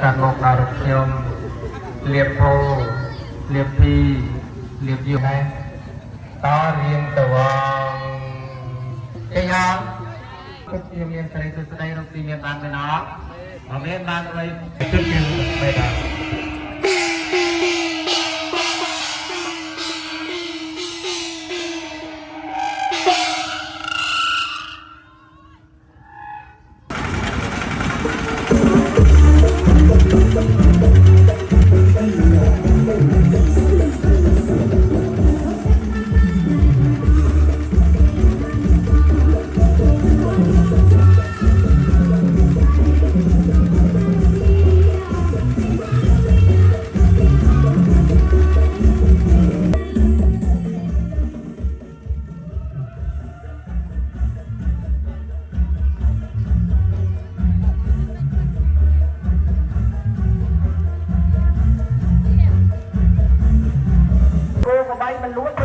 การมองดาวเทียมเรียบโพเรียบพีเรียบยูไงต่อเรียนตัวเจียงก็เตรียมเรียนใส่สุดท้ายเราเตรียมบ้านไปเนาะเอาเรียนบ้านไปขึ้นยืนไปได้มันล้วน